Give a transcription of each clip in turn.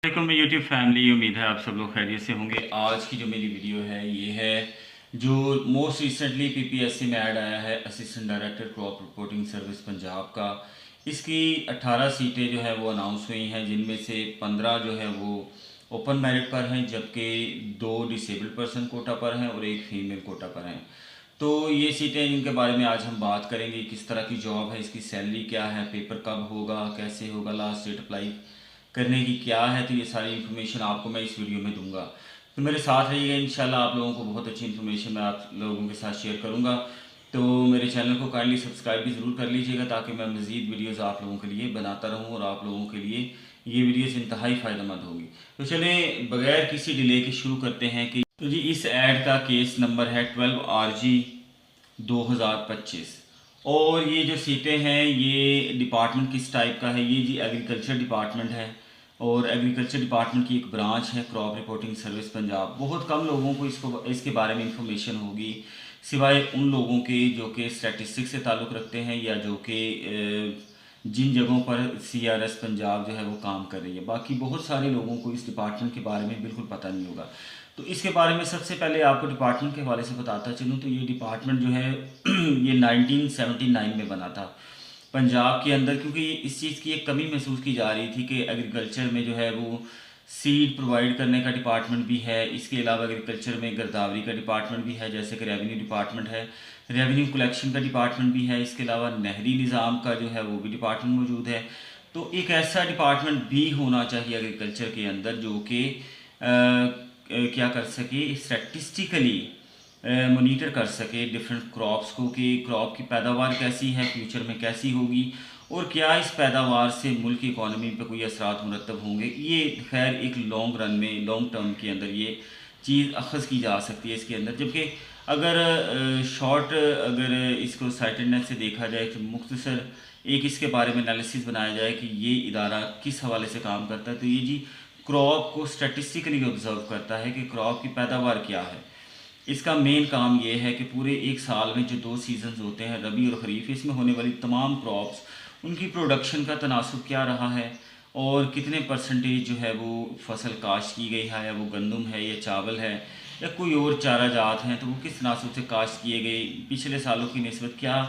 वालेकुम YouTube family. उम्मीद है आप सब लोग खैरियत से होंगे। आज की जो मेरी वीडियो है ये है जो मोस्ट रिसेंटली पीपीएससी में ऐड आया है assistant director crop reporting service Punjab का। इसकी 18 सीटें जो है वो अनाउंस हुई हैं, जिनमें से 15 जो है वो ओपन मेरिट पर हैं, जबकि 2 डिसेबल्ड पर्सन कोटा पर हैं और 1 फीमेल कोटा पर हैं। तो ये सीटें जिनके बारे में आज हम बात करेंगे, किस तरह की जॉब है, इसकी सैलरी क्या है, पेपर कब होगा, कैसे होगा, लास्ट डेट अप्लाई करने की क्या है, तो ये सारी इन्फॉर्मेशन आपको मैं इस वीडियो में दूंगा। तो मेरे साथ रहिएगा, इंशाल्लाह आप लोगों को बहुत अच्छी इन्फॉर्मेशन मैं आप लोगों के साथ शेयर करूंगा। तो मेरे चैनल को काइंडली सब्सक्राइब भी ज़रूर कर लीजिएगा ताकि मैं मज़ीद वीडियोज़ आप लोगों के लिए बनाता रहूँ और आप लोगों के लिए ये वीडियोज़ इंतहाई फ़ायदेमंद होगी। तो चलें बगैर किसी डिले के शुरू करते हैं कि तो जी इस ऐड का केस नंबर है 12 RG 2025। और ये जो सीटें हैं ये डिपार्टमेंट किस टाइप का है, ये जी एग्रीकल्चर डिपार्टमेंट है और एग्रीकल्चर डिपार्टमेंट की एक ब्रांच है क्रॉप रिपोर्टिंग सर्विस पंजाब। बहुत कम लोगों को इसके बारे में इंफॉर्मेशन होगी, सिवाय उन लोगों के जो कि स्टैटिस्टिक्स से ताल्लुक़ रखते हैं या जो कि जिन जगहों पर CRS पंजाब जो है वो काम कर रही है। बाकी बहुत सारे लोगों को इस डिपार्टमेंट के बारे में बिल्कुल पता नहीं होगा। तो इसके बारे में सबसे पहले आपको डिपार्टमेंट के हवाले से बताता चलूँ तो ये डिपार्टमेंट जो है ये 1979 में बना था पंजाब के अंदर, क्योंकि इस चीज़ की एक कमी महसूस की जा रही थी कि एग्रीकल्चर में जो है वो सीड प्रोवाइड करने का डिपार्टमेंट भी है, इसके अलावा एग्रीकल्चर में गिरदावरी का डिपार्टमेंट भी है, जैसे कि रेवेन्यू डिपार्टमेंट है, रेवेन्यू कलेक्शन का डिपार्टमेंट भी है, इसके अलावा नहरी निज़ाम का जो है वो भी डिपार्टमेंट मौजूद है। तो एक ऐसा डिपार्टमेंट भी होना चाहिए एग्रीकल्चर के अंदर जो कि क्या कर सके, स्टैटिस्टिकली मोनीटर कर सके डिफरेंट क्रॉप्स को कि क्रॉप की पैदावार कैसी है, फ्यूचर में कैसी होगी और क्या इस पैदावार से मुल्क की इकॉनमी पर कोई असरात मुरतब होंगे। ये खैर एक लॉन्ग रन में, लॉन्ग टर्म के अंदर ये चीज़ अखज़ की जा सकती है इसके अंदर। जबकि अगर शॉर्ट अगर इसको साइटेडनेस से देखा जाए तो मुख्तसर एक इसके बारे में एनालिसिस बनाया जाए कि ये इदारा किस हवाले से काम करता है, तो ये जी क्रॉप को स्टैटिस्टिकली ऑब्जर्व करता है कि क्रॉप की पैदावार क्या है। इसका मेन काम ये है कि पूरे एक साल में जो 2 सीजन्स होते हैं, रबी और ख़रीफ, इसमें होने वाली तमाम क्रॉप्स उनकी प्रोडक्शन का तनासुब क्या रहा है और कितने परसेंटेज जो है वो फसल काश्त की गई है, या वो गंदम है या चावल है या कोई और चारा जात हैं, तो वो किस तनासुब से काश्त किए गए, पिछले सालों की निस्बत क्या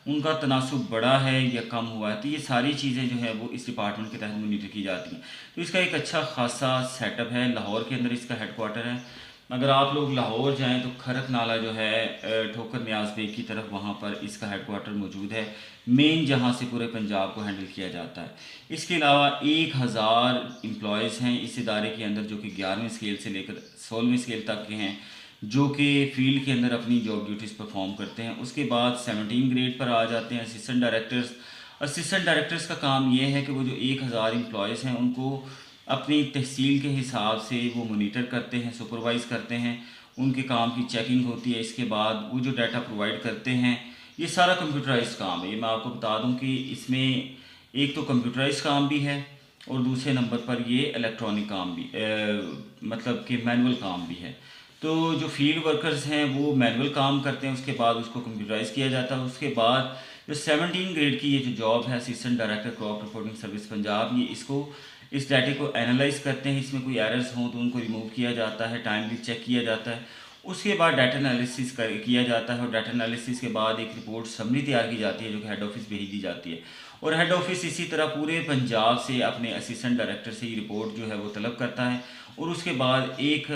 उनका तनासुब बढ़ा है या कम हुआ है। तो ये सारी चीज़ें जो है वो इस डिपार्टमेंट के तहत मॉनिटर की जाती हैं। तो इसका एक अच्छा खासा सेटअप है, लाहौर के अंदर इसका हेडक्वार्टर है। अगर आप लोग लाहौर जाएं तो खरक नाला जो है ठोकर न्याज बेग की तरफ, वहाँ पर इसका हेडक्वार्टर मौजूद है, मेन जहाँ से पूरे पंजाब को हैंडल किया जाता है। इसके अलावा 1000 एम्प्लॉयज़ हैं इस इदारे के अंदर, जो कि 11वीं स्केल से लेकर 16वीं स्केल तक के हैं, जो कि फील्ड के अंदर अपनी जॉब ड्यूटीज़ परफॉर्म करते हैं। उसके बाद 17 ग्रेड पर आ जाते हैं असिस्टेंट डायरेक्टर्स। असिस्टेंट डायरेक्टर्स का काम ये है कि वो जो 1000 एम्प्लॉयज़ हैं उनको अपनी तहसील के हिसाब से वो मोनीटर करते हैं, सुपरवाइज़ करते हैं, उनके काम की चेकिंग होती है। इसके बाद वो जो डाटा प्रोवाइड करते हैं, ये सारा कंप्यूटराइज्ड काम है। ये मैं आपको बता दूं कि इसमें एक तो कंप्यूटराइज्ड काम भी है और दूसरे नंबर पर ये इलेक्ट्रॉनिक काम भी मतलब कि मैनुअल काम भी है। तो जो फील्ड वर्कर्स हैं वो मैनुअल काम करते हैं, उसके बाद उसको कंप्यूटराइज़ किया जाता है। उसके बाद जो 17 ग्रेड की ये जो जॉब है assistant director crop reporting service Punjab, ये इसको इस डाटे को एनालाइज करते हैं, इसमें कोई एरर्स हों तो उनको रिमूव किया जाता है, टाइमली चेक किया जाता है। उसके बाद डाटा एनालिसिस किया जाता है और डाटा एनालिसिस के बाद एक रिपोर्ट समरी तैयार की जाती है जो कि हेड ऑफिस भेज दी जाती है। और हेड ऑफिस इसी तरह पूरे पंजाब से अपने असिस्टेंट डायरेक्टर से ये रिपोर्ट जो है वो तलब करता है और उसके बाद एक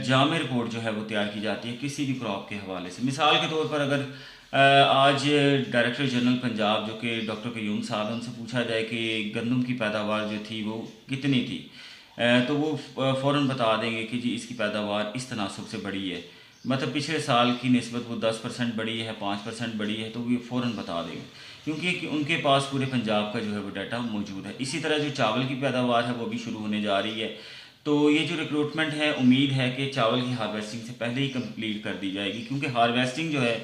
जामे रिपोर्ट जो है वो तैयार की जाती है किसी भी क्रॉप के हवाले से। मिसाल के तौर पर अगर आज डायरेक्टर जनरल पंजाब जो कि डॉक्टर क़य्यूम साहब हैं, उनसे पूछा जाए कि गंदम की पैदावार जो थी वो कितनी थी, तो वो फ़ौरन बता देंगे कि जी इसकी पैदावार इस तनासब से बढ़ी है, मतलब पिछले साल की निस्बत वो 10% बढ़ी है, 5% बढ़ी है, तो वो फ़ौरन बता देंगे क्योंकि उनके पास पूरे पंजाब का जो है वो डाटा मौजूद है। इसी तरह जो चावल की पैदावार है वो भी शुरू होने जा रही है। तो ये जो रिक्रूटमेंट है, उम्मीद है कि चावल की हार्वेस्टिंग से पहले ही कंप्लीट कर दी जाएगी, क्योंकि हार्वेस्टिंग जो है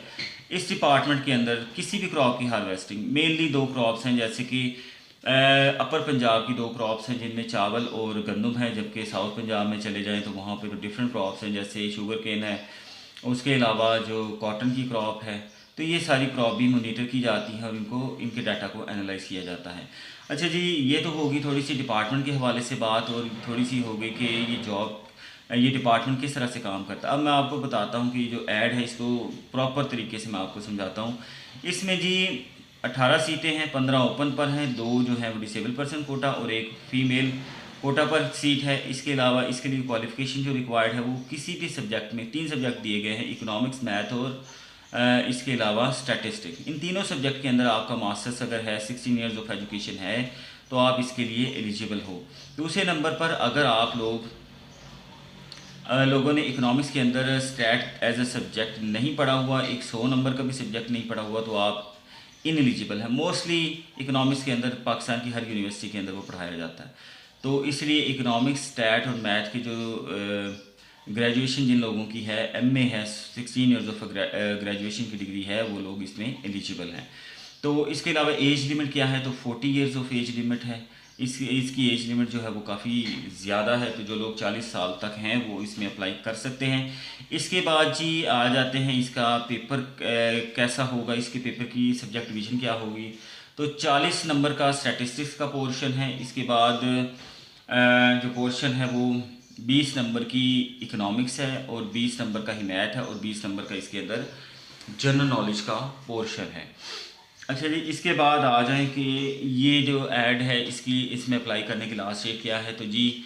इस डिपार्टमेंट के अंदर किसी भी क्रॉप की हार्वेस्टिंग, मेनली 2 क्रॉप्स हैं, जैसे कि अपर पंजाब की 2 क्रॉप्स हैं जिनमें चावल और गंदम है, जबकि साउथ पंजाब में चले जाएं तो वहाँ पे तो डिफरेंट क्रॉप्स हैं, जैसे शुगर केन है, उसके अलावा जो कॉटन की क्रॉप है। तो ये सारी क्रॉप भी मोनीटर की जाती हैं और इनके डाटा को एनालाइज किया जाता है। अच्छा जी, ये तो होगी थोड़ी सी डिपार्टमेंट के हवाले से बात, और थोड़ी सी हो गई कि ये डिपार्टमेंट किस तरह से काम करता है। अब मैं आपको बताता हूँ कि जो ऐड है इसको प्रॉपर तरीके से मैं आपको समझाता हूँ। इसमें जी 18 सीटें हैं, 15 ओपन पर हैं, 2 जो हैं वो डिसेबल पर्सन कोटा और 1 फीमेल कोटा पर सीट है। इसके अलावा इसके लिए क्वालिफ़िकेशन जो रिक्वायर्ड है वो किसी भी सब्जेक्ट में 3 सब्जेक्ट दिए गए हैं, इकोनॉमिक्स, मैथ और इसके अलावा स्टैटिस्टिक। इन तीनों सब्जेक्ट के अंदर आपका मास्टर्स अगर है, 16 ईयर्स ऑफ एजुकेशन है, तो आप इसके लिए एलिजिबल हो। दूसरे नंबर पर अगर आप लोगों ने इकोनॉमिक्स के अंदर स्टैट एज ए सब्जेक्ट नहीं पढ़ा हुआ, एक 100 नंबर का भी सब्जेक्ट नहीं पढ़ा हुआ, तो आप इनएलिजिबल है। मोस्टली इकोनॉमिक्स के अंदर पाकिस्तान की हर यूनिवर्सिटी के अंदर वो पढ़ाया जाता है, तो इसलिए इकोनॉमिक्स, स्टैट और मैथ की जो ग्रेजुएशन जिन लोगों की है, एमए है, 16 ईयर्स ऑफ ग्रेजुएशन की डिग्री है, वो लोग इसमें एलिजिबल हैं। तो इसके अलावा एज लिमिट क्या है, तो 40 ईयर्स ऑफ एज लिमिट है। इसकी एज लिमिट जो है वो काफ़ी ज़्यादा है, तो जो लोग 40 साल तक हैं वो इसमें अप्लाई कर सकते हैं। इसके बाद जी आ जाते हैं इसका पेपर कैसा होगा, इसके पेपर की सब्जेक्ट डिवीज़न क्या होगी। तो 40 नंबर का स्टैटिस्टिक्स का पोर्शन है। इसके बाद जो पोर्शन है वो 20 नंबर की इकोनॉमिक्स है और 20 नंबर का ही मैथ है और 20 नंबर का इसके अंदर जनरल नॉलेज का पोर्शन है। अच्छा जी, इसके बाद आ जाएं कि ये जो ऐड है इसमें अप्लाई करने की लास्ट डेट क्या है, तो जी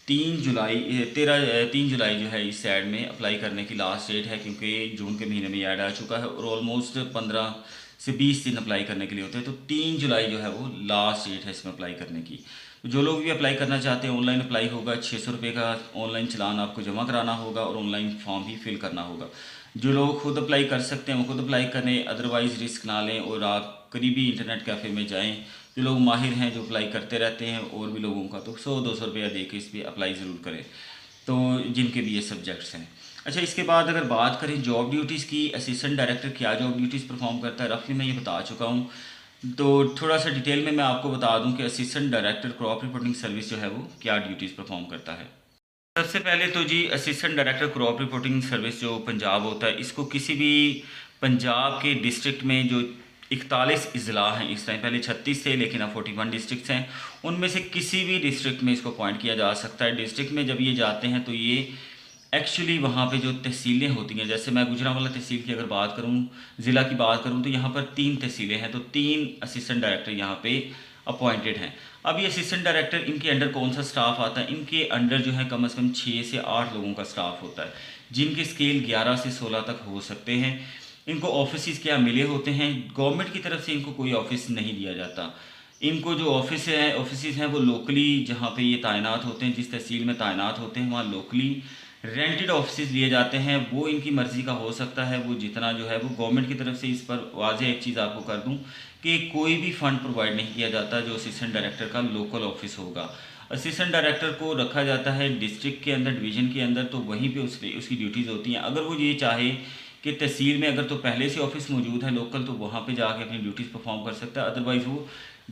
3 जुलाई जो है इस ऐड में अप्लाई करने की लास्ट डेट है, क्योंकि जून के महीने में ऐड आ चुका है और ऑलमोस्ट 15 से 20 दिन अप्लाई करने के लिए होते हैं। तो 3 जुलाई जो है वो लास्ट डेट है इसमें अप्लाई करने की। तो जो लोग भी अप्लाई करना चाहते हैं ऑनलाइन अप्लाई होगा, 600 रुपये का ऑनलाइन चलान आपको जमा कराना होगा और ऑनलाइन फॉर्म भी फिल करना होगा। जो लोग खुद अप्लाई कर सकते हैं वो खुद अप्लाई करें, अदरवाइज़ रिस्क ना लें और आप करीबी इंटरनेट कैफ़े में जाएं। जो लोग माहिर हैं जो अप्लाई करते रहते हैं और भी लोगों का, तो 100-200 रुपया दे के इस पर अप्लाई ज़रूर करें, तो जिनके भी ये सब्जेक्ट्स हैं। अच्छा, इसके बाद अगर बात करें जॉब ड्यूटीज़ की, असिस्टेंट डायरेक्टर क्या जॉब ड्यूटीज़ परफॉर्म करता है, रफली मैं ये बता चुका हूँ। तो थोड़ा सा डिटेल में मैं आपको बता दूं कि assistant director crop reporting service जो है वो क्या ड्यूटीज़ परफॉर्म करता है। सबसे पहले तो जी assistant director crop reporting service जो पंजाब होता है, इसको किसी भी पंजाब के डिस्ट्रिक्ट में जो 41 अजला हैं इस टाइम, पहले 36 थे लेकिन अब 41 डिस्ट्रिक्ट्स हैं, उनमें से किसी भी डिस्ट्रिक्ट में इसको अपॉइंट किया जा सकता है। डिस्ट्रिक्ट में जब ये जाते हैं तो ये एक्चुअली वहाँ पे जो तहसीलें होती हैं, जैसे मैं गुजरांवाला तहसील की अगर बात करूँ, ज़िला की बात करूँ, तो यहाँ पर 3 तहसीलें हैं, तो 3 असिस्टेंट डायरेक्टर यहाँ पे अपॉइंटेड हैं। अब ये असिस्टेंट डायरेक्टर, इनके अंडर कौन सा स्टाफ आता है, इनके अंडर जो है कम से कम 6 से 8 लोगों का स्टाफ होता है, जिनके स्केल 11 से 16 तक हो सकते हैं। इनको ऑफिस क्या मिले होते हैं, गवर्नमेंट की तरफ से इनको कोई ऑफिस नहीं दिया जाता। इनको जो ऑफिस हैं वो लोकली जहाँ पे ये तैनात होते हैं, जिस तहसील में तैनात होते हैं वहाँ लोकली रेंटेड ऑफिस लिए जाते हैं। वो इनकी मर्ज़ी का हो सकता है, वो जितना जो है वो गवर्नमेंट की तरफ से, इस पर वाज़ेह एक चीज़ आपको कर दूं कि कोई भी फ़ंड प्रोवाइड नहीं किया जाता जो असिस्टेंट डायरेक्टर का लोकल ऑफिस होगा। असिस्टेंट डायरेक्टर को रखा जाता है डिस्ट्रिक्ट के अंदर, डिवीज़न के अंदर, तो वहीं पे उसकी ड्यूटीज़ होती हैं। अगर वो ये चाहे कि तहसील में अगर तो पहले से ऑफिस मौजूद है लोकल, तो वहाँ पे जाके अपनी ड्यूटीज़ परफॉर्म कर सकता है, अदरवाइज़ वो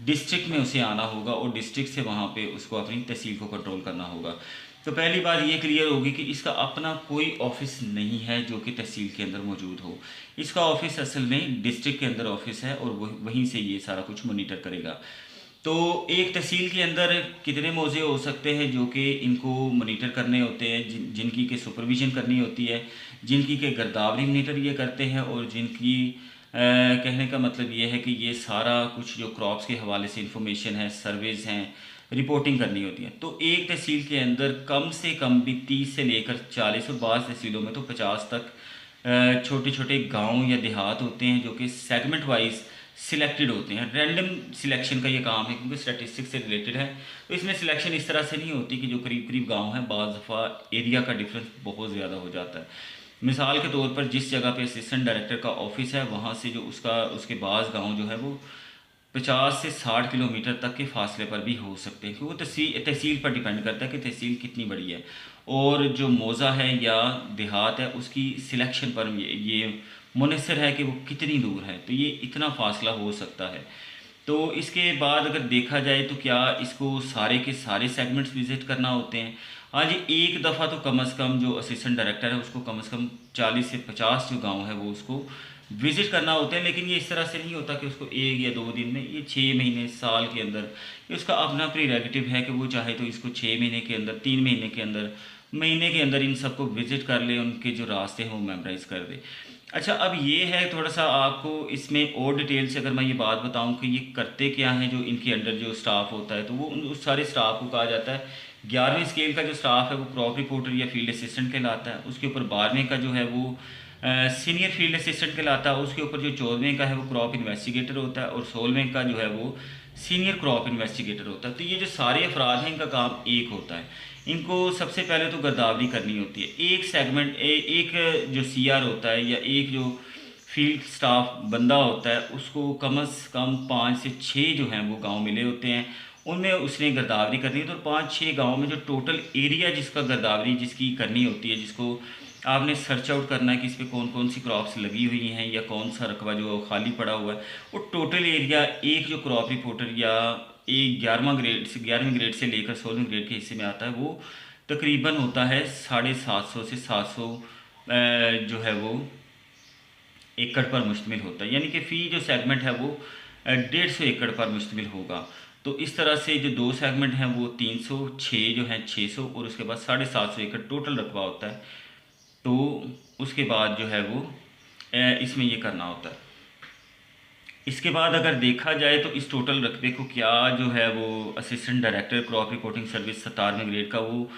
डिस्ट्रिक्ट में उसे आना होगा और डिस्ट्रिक्ट से वहाँ पे उसको अपनी तहसील को कंट्रोल करना होगा। तो पहली बात ये क्लियर होगी कि इसका अपना कोई ऑफिस नहीं है जो कि तहसील के अंदर मौजूद हो। इसका ऑफिस असल में डिस्ट्रिक्ट के अंदर ऑफिस है और वहीं से ये सारा कुछ मॉनिटर करेगा। तो एक तहसील के अंदर कितने मौजे हो सकते हैं जो कि इनको मॉनिटर करने होते हैं, जिनकी के सुपरविज़न करनी होती है, जिनकी के गिरदावरी मॉनिटर ये करते हैं, और जिनकी कहने का मतलब ये है कि ये सारा कुछ जो क्रॉप्स के हवाले से इंफॉर्मेशन है, सर्वेज हैं, रिपोर्टिंग करनी होती है। तो एक तहसील के अंदर कम से कम भी 30 से लेकर 40 और बाज़ तहसीलों में तो 50 तक छोटे छोटे गांव या देहात होते हैं जो कि सेगमेंट वाइज सिलेक्टेड होते हैं। रैंडम सिलेक्शन का ये काम है क्योंकि स्टैटिस्टिक्स से रिलेटेड है, तो इसमें सिलेक्शन इस तरह से नहीं होती कि जो करीब करीब गांव हैं, बाज़ दफ़ा एरिया का डिफरेंस बहुत ज़्यादा हो जाता है। मिसाल के तौर पर जिस जगह पे असिस्टेंट डायरेक्टर का ऑफिस है वहाँ से जो उसके बाज़ गांव जो है वो 50 से 60 किलोमीटर तक के फासले पर भी हो सकते हैं, क्योंकि वो तहसील पर डिपेंड करता है कि तहसील कितनी बड़ी है और जो मौज़ा है या देहात है उसकी सिलेक्शन पर ये मुनसर है कि वो कितनी दूर है, तो ये इतना फासला हो सकता है। तो इसके बाद अगर देखा जाए तो क्या इसको सारे के सारे सेगमेंट्स विज़िट करना होते हैं? हाँ जी, एक दफ़ा तो कम से कम जो असिस्टेंट डायरेक्टर है उसको कम से कम 40 से 50 जो गांव है वो उसको विज़िट करना होता है। लेकिन ये इस तरह से नहीं होता कि उसको 1 या 2 दिन में, ये 6 महीने, साल के अंदर, ये उसका अपना प्रीरेगेटिव है कि वो चाहे तो इसको 6 महीने के अंदर, 3 महीने के अंदर, महीने के अंदर इन सबको विज़िट कर ले, उनके जो रास्ते हैं वो मेमोराइज़ कर दे। अच्छा, अब ये है थोड़ा सा आपको इसमें और डिटेल से अगर मैं ये बात बताऊं कि ये करते क्या हैं, जो इनके अंडर जो स्टाफ होता है, तो वो उस सारे स्टाफ को कहा जाता है 11वीं स्केल का जो स्टाफ है वो क्रॉप रिपोर्टर या फील्ड असिस्टेंट कहलाता है। उसके ऊपर 12वें का जो है वो सीनियर फील्ड असिस्टेंट कहलाता है। उसके ऊपर जो 14वें का है वो क्रॉप इन्वेस्टिगेटर होता है, और 16वें का जो है वो सीनियर क्रॉप इन्वेस्टिगेटर होता है। तो ये जो सारे अफराद हैं इनका काम एक होता है। इनको सबसे पहले तो गिरदावरी करनी होती है। एक सेगमेंट एक जो सीआर होता है या एक जो फील्ड स्टाफ बंदा होता है, उसको कम से कम 5 से 6 जो हैं वो गांव मिले होते हैं, उनमें उसने गिरदावरी करनी है। तो 5-6 गाँव में जो टोटल एरिया जिसका गिरदावरी जिसकी करनी होती है, जिसको आपने सर्च आउट करना है कि इस पर कौन कौन सी क्रॉप्स लगी हुई हैं या कौन सा रकबा जो खाली पड़ा हुआ है, वो टोटल एरिया एक जो क्रॉप रिपोर्टर या एक 11वें ग्रेड से लेकर 16वें ग्रेड के हिस्से में आता है, वो तकरीबन होता है 750 से 700 जो है वो एकड़ पर मुश्तमिल होता है। यानी कि फ़ी जो सेगमेंट है वो 150 एकड़ पर मुश्तमिल होगा। तो इस तरह से जो 2 सेगमेंट हैं वो 300, 6 जो हैं 600, और उसके बाद 750 एकड़ टोटल रकबा होता है। तो उसके बाद जो है वो इसमें ये करना होता है। इसके बाद अगर देखा जाए तो इस टोटल रकबे को क्या जो है वो assistant director crop reporting service 17वें ग्रेड का वो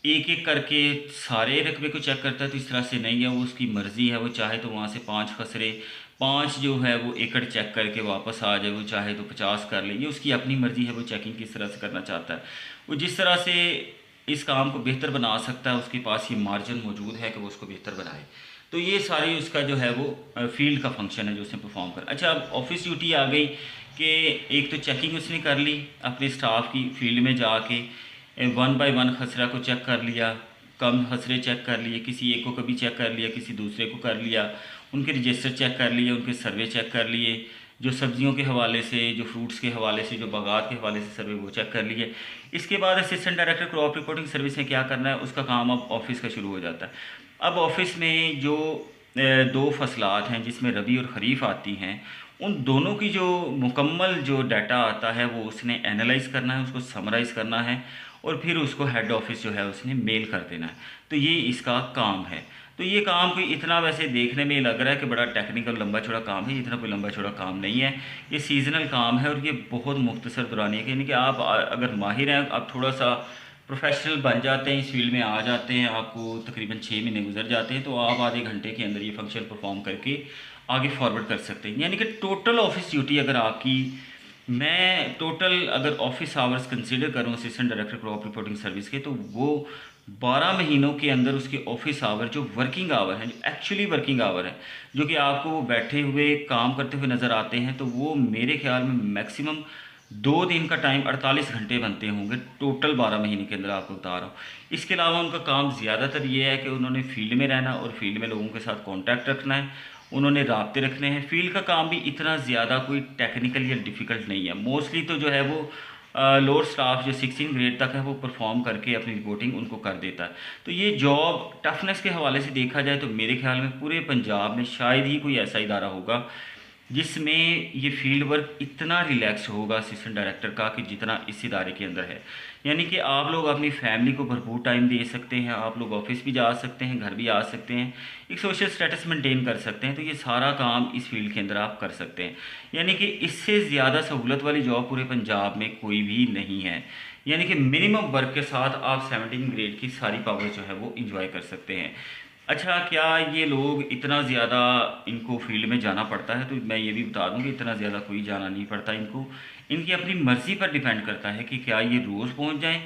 एक एक करके सारे रकबे को चेक करता है। तो इस तरह से नहीं है, वो उसकी मर्ज़ी है, वो चाहे तो वहाँ से 5 खसरे 5 जो है वो एकड़ चेक करके वापस आ जाए, वो चाहे तो 50 कर ले, ये उसकी अपनी मर्ज़ी है, वो चेकिंग किस तरह से करना चाहता है। वो जिस तरह से इस काम को बेहतर बना सकता है, उसके पास ये मार्जिन मौजूद है कि वो उसको बेहतर बनाए। तो ये सारी उसका जो है वो फील्ड का फंक्शन है जो उसने परफॉर्म कर। अच्छा, अब ऑफिस ड्यूटी आ गई कि एक तो चेकिंग उसने कर ली अपने स्टाफ की, फील्ड में जाके 1 बाय 1 खसरा को चेक कर लिया, कम खसरे चेक कर लिए, किसी एक को कभी चेक कर लिया, किसी दूसरे को कर लिया, उनके रजिस्टर चेक कर लिए, उनके सर्वे चेक कर लिए, जो सब्जियों के हवाले से, जो फ्रूट्स के हवाले से, जो बागात के हवाले से सर्वे वो चेक कर लिए। इसके बाद assistant director crop reporting service ने क्या करना है, उसका काम अब ऑफिस का शुरू हो जाता है। अब ऑफिस में जो 2 फसलात हैं जिसमें रबी और ख़रीफ आती हैं, उन दोनों की जो मुकम्मल जो डाटा आता है वो उसने एनालाइज़ करना है, उसको समराइज़ करना है, और फिर उसको हेड ऑफिस जो है उसने मेल कर देना है। तो ये इसका काम है। तो ये काम कोई इतना वैसे देखने में लग रहा है कि बड़ा टेक्निकल लंबा चौड़ा काम है, इतना कोई लंबा चौड़ा काम नहीं है। ये सीजनल काम है और ये बहुत मुख्तसर दौरानिया है। यानी कि आप अगर माहिर हैं, आप थोड़ा सा प्रोफेशनल बन जाते हैं, इस फील्ड में आ जाते हैं, आपको तकरीबन 6 महीने गुजर जाते हैं, तो आप आधे घंटे के अंदर ये फंक्शन परफॉर्म करके आगे फॉरवर्ड कर सकते हैं। यानी कि टोटल ऑफिस ड्यूटी अगर आपकी, मैं टोटल अगर ऑफिस आवर्स कंसीडर करूं assistant director crop reporting service के, तो वो 12 महीनों के अंदर उसके ऑफिस आवर जो वर्किंग आवर हैं, जो एक्चुअली वर्किंग आवर हैं, जो कि आपको वो बैठे हुए काम करते हुए नज़र आते हैं, तो वो मेरे ख्याल में मैक्सिमम 2 दिन का टाइम 48 घंटे बनते होंगे टोटल 12 महीने के अंदर, आपको बता रहा हूँ। इसके अलावा उनका काम ज़्यादातर ये है कि उन्होंने फील्ड में रहना और फील्ड में लोगों के साथ कॉन्टैक्ट रखना है, उन्होंने राब्ते रखने हैं। फील्ड का काम भी इतना ज़्यादा कोई टेक्निकल या डिफ़िकल्ट नहीं है। मोस्टली तो जो है वो लोअर स्टाफ जो 16 ग्रेड तक है वो परफॉर्म करके अपनी रिपोर्टिंग उनको कर देता है। तो ये जॉब टफनेस के हवाले से देखा जाए तो मेरे ख्याल में पूरे पंजाब में शायद ही कोई ऐसा इदारा होगा जिसमें ये फील्ड वर्क इतना रिलैक्स होगा असिस्टेंट डायरेक्टर का, कि जितना इस इदारे के अंदर है। यानी कि आप लोग अपनी फैमिली को भरपूर टाइम दे सकते हैं, आप लोग ऑफिस भी जा सकते हैं, घर भी आ सकते हैं, एक सोशल स्टेटस मेंटेन कर सकते हैं। तो ये सारा काम इस फील्ड के अंदर आप कर सकते हैं। यानी कि इससे ज़्यादा सहूलत वाली जॉब पूरे पंजाब में कोई भी नहीं है। यानी कि मिनिमम वर्क के साथ आप 17 ग्रेड की सारी पावर जो है वो इंजॉय कर सकते हैं। अच्छा, क्या ये लोग इतना ज़्यादा इनको फील्ड में जाना पड़ता है? तो मैं ये भी बता दूं कि इतना ज़्यादा कोई जाना नहीं पड़ता इनको। इनकी अपनी मर्ज़ी पर डिपेंड करता है कि क्या ये रोज़ पहुंच जाएं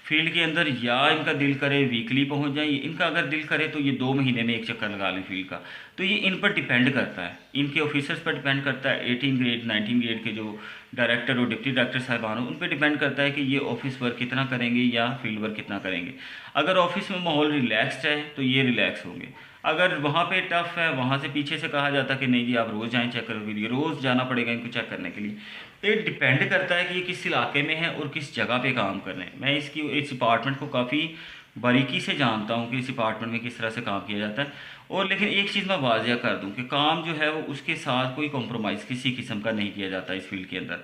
फील्ड के अंदर, या इनका दिल करे वीकली पहुंच जाए। इनका अगर दिल करे तो ये 2 महीने में एक चक्कर लगा लें फील्ड का। तो ये इन पर डिपेंड करता है, इनके ऑफिसर्स पर डिपेंड करता है। 18 ग्रेड 19 ग्रेड के जो डायरेक्टर और डिप्टी डायरेक्टर साहबान हो, उन पर डिपेंड करता है कि ये ऑफिस वर्क कितना करेंगे या फील्ड वर्क कितना करेंगे। अगर ऑफिस में माहौल रिलैक्सड है तो ये रिलैक्स होंगे। अगर वहाँ पे टफ़ है, वहाँ से पीछे से कहा जाता कि नहीं जी आप रोज़ जाएँ चेक करोगे, रोज़ जाना पड़ेगा इनको चेक करने के लिए, ये डिपेंड करता है कि ये किस इलाके में है और किस जगह पे काम कर रहे हैं। मैं इस डिपार्टमेंट को काफ़ी बारीकी से जानता हूँ कि इस डिपार्टमेंट में किस तरह से काम किया जाता है। और लेकिन एक चीज़ मैं वाजिया कर दूँ कि काम जो है वो उसके साथ कोई कॉम्प्रोमाइज़ किसी किस्म का नहीं किया जाता इस फील्ड के अंदर।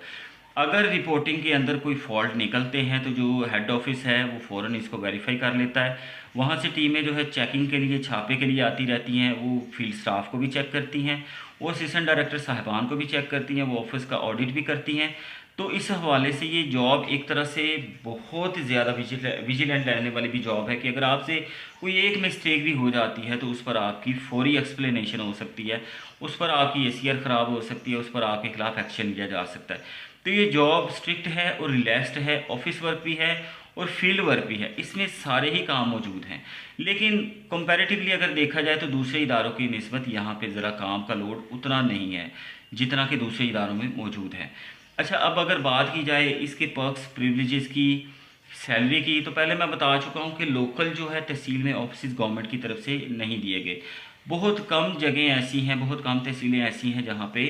अगर रिपोर्टिंग के अंदर कोई फॉल्ट निकलते हैं तो जो हेड ऑफिस है वो फ़ौरन इसको वेरीफाई कर लेता है। वहाँ से टीमें जो है चेकिंग के लिए, छापे के लिए आती रहती हैं, वो फील्ड स्टाफ को भी चेक करती हैं, वो असिस्टेंट डायरेक्टर साहिबान को भी चेक करती हैं, वो ऑफिस का ऑडिट भी करती हैं। तो इस हवाले से ये जॉब एक तरह से बहुत ज़्यादा विजिलेंट रहने वाली भी जॉब है कि अगर आपसे कोई एक मिस्टेक भी हो जाती है तो उस पर आपकी फौरी एक्सप्लेनेशन हो सकती है, उस पर आपकी एसीआर ख़राब हो सकती है, उस पर आपके खिलाफ एक्शन लिया जा सकता है। तो ये जॉब स्ट्रिक्ट है और रिलैक्स्ड है, ऑफिस वर्क भी है और फील्ड वर्क भी है, इसमें सारे ही काम मौजूद हैं। लेकिन कंपैरेटिवली अगर देखा जाए तो दूसरे इदारों की निस्बत यहाँ पे ज़रा काम का लोड उतना नहीं है जितना कि दूसरे इदारों में मौजूद है। अच्छा, अब अगर बात की जाए इसके पर्क्स प्रिविलेजेस की, सैलरी की, तो पहले मैं बता चुका हूँ कि लोकल जो है तहसील में ऑफिस गवर्नमेंट की तरफ से नहीं दिए गए। बहुत कम जगह ऐसी हैं, बहुत कम तहसीलें ऐसी हैं जहाँ पे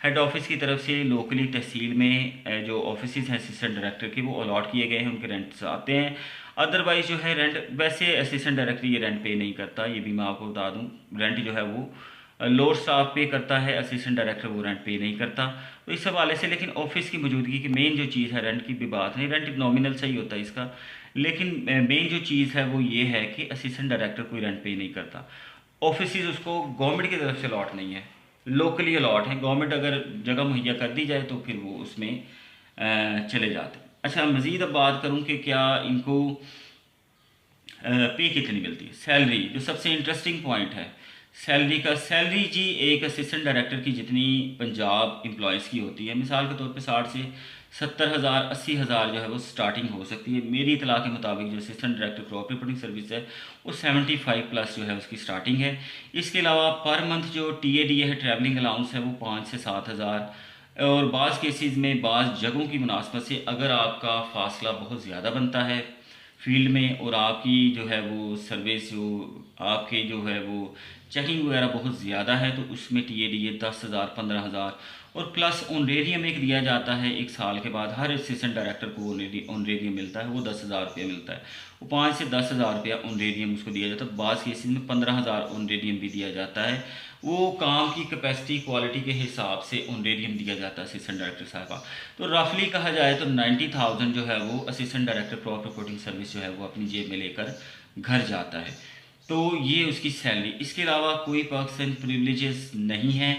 हेड ऑफिस की तरफ से लोकली तहसील में जो ऑफिस हैं असिस्टेंट डायरेक्टर के वो अलॉट किए गए हैं, उनके रेंट्स आते हैं। अदरवाइज़ जो है रेंट, वैसे असिस्टेंट डायरेक्टर ये रेंट पे नहीं करता, ये भी मैं आपको बता दूँ। रेंट जो है वो लोअर स्टाफ पे करता है, असिस्टेंट डायरेक्टर वो रेंट पे नहीं करता। तो इस हवाले से लेकिन ऑफिस की मौजूदगी की मेन जो चीज़ है, रेंट की भी बात नहीं, रेंट नॉमिनल सही होता है इसका, लेकिन मेन जो चीज़ है वो ये है कि असिस्टेंट डायरेक्टर कोई रेंट पे नहीं करता। ऑफिस उसको गवर्नमेंट की तरफ से अलॉट नहीं है, लोकली अलॉट है। गवर्नमेंट अगर जगह मुहैया कर दी जाए तो फिर वो उसमें चले जाते हैं। अच्छा, मज़ीद अब बात करूँ कि क्या इनको पे कितनी मिलती है, सैलरी जो सबसे इंटरेस्टिंग पॉइंट है सैलरी का। सैलरी जी एक असिस्टेंट डायरेक्टर की जितनी पंजाब एम्प्लॉयज़ की होती है, मिसाल के तौर पे 60 से 70,000 80,000 जो है वो स्टार्टिंग हो सकती है। मेरी इतला के मुताबिक जो assistant director crop reporting service है वो 75 प्लस जो है उसकी स्टार्टिंग है। इसके अलावा पर मंथ जो TAD है, ट्रैवलिंग अलाउंस है, वो 5 से 7,000। और बाज़ केसेस में बाज़ जगहों की मुनासबत से अगर आपका फ़ासला बहुत ज़्यादा बनता है फील्ड में और आपकी जो है वो सर्विस जो आपके जो है वो चेकिंग वगैरह बहुत ज़्यादा है, तो उसमें TAD 10,000 15,000 और प्लस ऑनरेरियम एक दिया जाता है। एक साल के बाद हर असिस्टेंट डायरेक्टर को ऑनरेरियम मिलता है, वो 10,000 रुपया मिलता है। वो 5 से 10,000 रुपया ऑनरेरियम उसको दिया जाता है। बाज़ केसेस में 15,000 ऑनरेरियम भी दिया जाता है। वो काम की कैपेसिटी क्वालिटी के हिसाब से ऑनरेरियम दिया जाता है असिस्टेंट डायरेक्टर साहबा। तो रफली कहा जाए तो 90,000 जो है वो assistant director crop reporting service जो है वो अपनी जेब में लेकर घर जाता है। तो ये उसकी सैलरी, इसके अलावा कोई पर्क्स एंड प्रिविलेजेस नहीं है।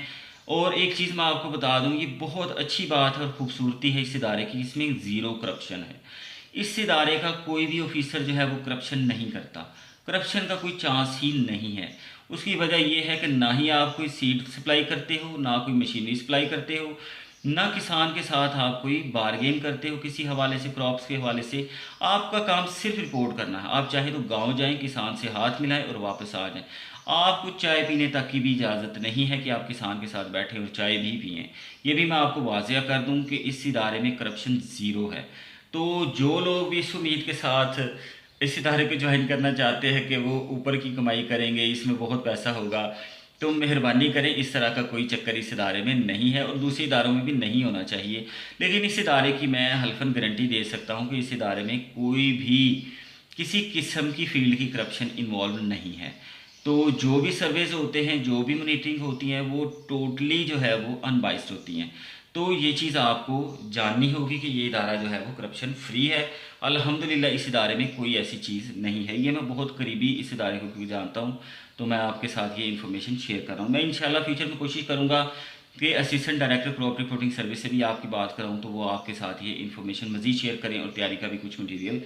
और एक चीज़ मैं आपको बता दूं, ये बहुत अच्छी बात है और ख़ूबसूरती है इस इदारे की, इसमें ज़ीरो करप्शन है। इस इदारे का कोई भी ऑफिसर जो है वो करप्शन नहीं करता, करप्शन का कोई चांस ही नहीं है। उसकी वजह यह है कि ना ही आप कोई सीड सप्लाई करते हो, ना कोई मशीनरी सप्लाई करते हो, ना किसान के साथ आप कोई बारगेन करते हो किसी हवाले से, क्रॉप्स के हवाले से। आपका काम सिर्फ रिपोर्ट करना है। आप चाहे तो गांव जाएं, किसान से हाथ मिलाएं और वापस आ जाएं। आपको चाय पीने तक की भी इजाज़त नहीं है कि आप किसान के साथ बैठे और चाय भी पिएँ। ये भी मैं आपको वाजिया कर दूं कि इस इदारे में करप्शन ज़ीरो है। तो जो लोग भी इस उम्मीद के साथ इस इदारे को ज्वाइन करना चाहते हैं कि वो ऊपर की कमाई करेंगे, इसमें बहुत पैसा होगा, तो मेहरबानी करें, इस तरह का कोई चक्कर इस इदारे में नहीं है और दूसरे इदारों में भी नहीं होना चाहिए। लेकिन इस इदारे की मैं हल्फन गारंटी दे सकता हूँ कि इस इदारे में कोई भी किसी किस्म की फील्ड की करप्शन इन्वॉल्व नहीं है। तो जो भी सर्वेज होते हैं, जो भी मॉनिटरिंग होती हैं, वो टोटली जो है वो अनबाइस्ड होती हैं। तो ये चीज़ आपको जाननी होगी कि ये इदारा जो है वो करप्शन फ्री है। अल्हम्दुलिल्लाह इस इदारे में कोई ऐसी चीज़ नहीं है। ये मैं बहुत करीबी इस इदारे को क्योंकि जानता हूँ, तो मैं आपके साथ ये इन्फॉर्मेशन शेयर कर रहा हूँ। मैं इंशाल्लाह फ्यूचर में कोशिश करूँगा कि assistant director crop reporting service से भी आपकी बात कराऊँ तो वो आपके साथ ये इन्फॉर्मेशन मज़ीद शेयर करें और तैयारी का भी कुछ मटीरियल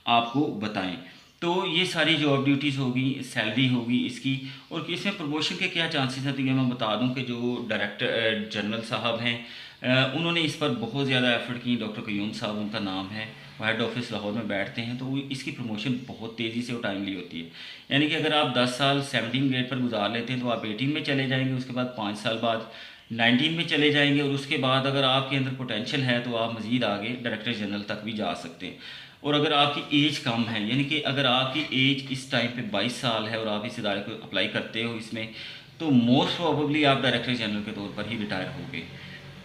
आपको बताएँ। तो ये सारी जॉब ड्यूटीज़ होगी, सैलरी होगी इसकी, और इसमें प्रमोशन के क्या चांसेस हैं। तो ये मैं बता दूं कि जो डायरेक्टर जनरल साहब हैं उन्होंने इस पर बहुत ज़्यादा एफर्ट की। डॉक्टर क़य्यूम साहब उनका नाम है, वो हेड ऑफिस लाहौर में बैठते हैं। तो वो इसकी प्रमोशन बहुत तेज़ी से और टाइमली होती है। यानी कि अगर आप 10 साल 17 ग्रेड पर गुजार लेते हैं तो आप 18 में चले जाएंगे, उसके बाद 5 साल बाद 19 में चले जाएंगे, और उसके बाद अगर आपके अंदर पोटेंशियल है तो आप मज़ीद आगे डायरेक्टर जनरल तक भी जा सकते हैं। और अगर आपकी एज कम है, यानी कि अगर आपकी एज इस टाइम पे 22 साल है और आप इस इदारे को अप्लाई करते हो इसमें, तो मोस्ट प्रोबेबली आप डायरेक्टर जनरल के तौर पर ही रिटायर होगे।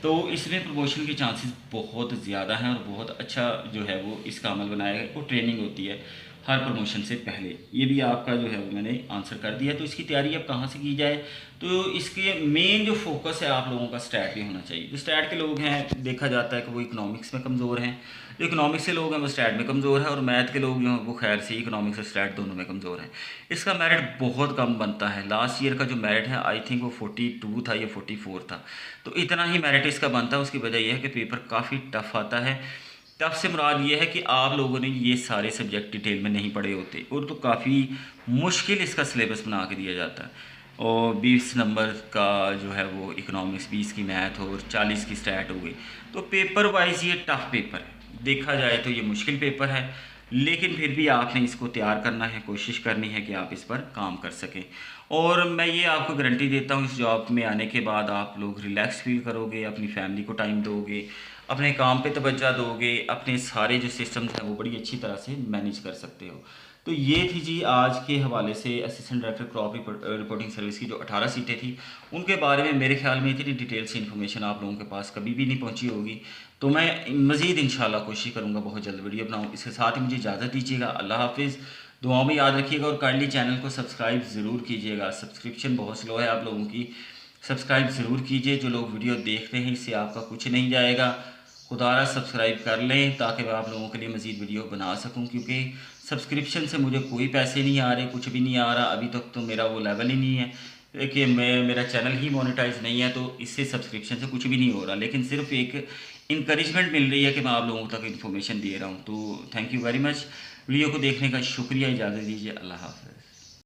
तो इसमें प्रमोशन के चांसेस बहुत ज़्यादा हैं और बहुत अच्छा जो है वो इसका अमल बनाया है। वो ट्रेनिंग होती है हर प्रमोशन से पहले। ये भी आपका जो है वो मैंने आंसर कर दिया। तो इसकी तैयारी अब कहाँ से की जाए, तो इसके मेन जो फोकस है आप लोगों का स्टैट पे होना चाहिए। जो स्टैट के लोग हैं देखा जाता है कि वो इकोनॉमिक्स में कमज़ोर हैं, जो इकोनॉमिक्स के लोग हैं वो स्टैट में कमज़ोर है, और मैथ के लोग जो हैं वो खैर से इकोनॉमिक्स और स्टैट दोनों में कमज़ोर हैं। इसका मेरिट बहुत कम बनता है। लास्ट ईयर का जो मेरिट है आई थिंक वो 42 था या 44 था। तो इतना ही मेरिट इसका बनता है। उसकी वजह यह है कि पेपर काफ़ी टफ आता है। टफ से मुराद ये है कि आप लोगों ने ये सारे सब्जेक्ट डिटेल में नहीं पढ़े होते, और तो काफ़ी मुश्किल इसका सिलेबस बना के दिया जाता है। और 20 नंबर का जो है वो इकोनॉमिक्स, 20 की मैथ और 40 की स्टैट हो गई। तो पेपर वाइज ये टफ पेपर है, देखा जाए तो ये मुश्किल पेपर है, लेकिन फिर भी आपने इसको तैयार करना है, कोशिश करनी है कि आप इस पर काम कर सकें। और मैं ये आपको गारंटी देता हूँ इस जॉब में आने के बाद आप लोग रिलैक्स फील करोगे, अपनी फैमिली को टाइम दोगे, अपने काम पे तवज्जो दोगे, अपने सारे जो सिस्टम्स हैं वो बड़ी अच्छी तरह से मैनेज कर सकते हो। तो ये थी जी आज के हवाले से assistant director crop reporting service की जो 18 सीटें थी उनके बारे में। मेरे ख्याल में इतनी डिटेल से इन्फॉर्मेशन आप लोगों के पास कभी भी नहीं पहुंची होगी। तो मैं मज़ीद इंशाल्लाह कोशिश करूँगा बहुत जल्द वीडियो बनाऊँ। इसके साथ ही मुझे इजाज़त दीजिएगा। अल्लाह हाफिज़। दुआओं में याद रखिएगा और काइंडली चैनल को सब्सक्राइब ज़रूर कीजिएगा। सब्सक्रिप्शन बहुत स्लो है आप लोगों की, सब्सक्राइब ज़रूर कीजिए। जो लोग वीडियो देखते हैं इससे आपका कुछ नहीं जाएगा, खुदारा सब्सक्राइब कर लें ताकि मैं आप लोगों के लिए मज़ीद वीडियो बना सकूं। क्योंकि सब्सक्रिप्शन से मुझे कोई पैसे नहीं आ रहे, कुछ भी नहीं आ रहा अभी तक। तो मेरा वो लेवल ही नहीं है कि मेरा चैनल ही मोनेटाइज नहीं है, तो इससे सब्सक्रिप्शन से कुछ भी नहीं हो रहा। लेकिन सिर्फ एक इंकरेजमेंट मिल रही है कि मैं आप लोगों तक इन्फॉर्मेशन दे रहा हूँ। तो thank you very much. Video को देखने का शुक्रिया। इजाज़त दीजिए। अल्लाह हाफ़िज़।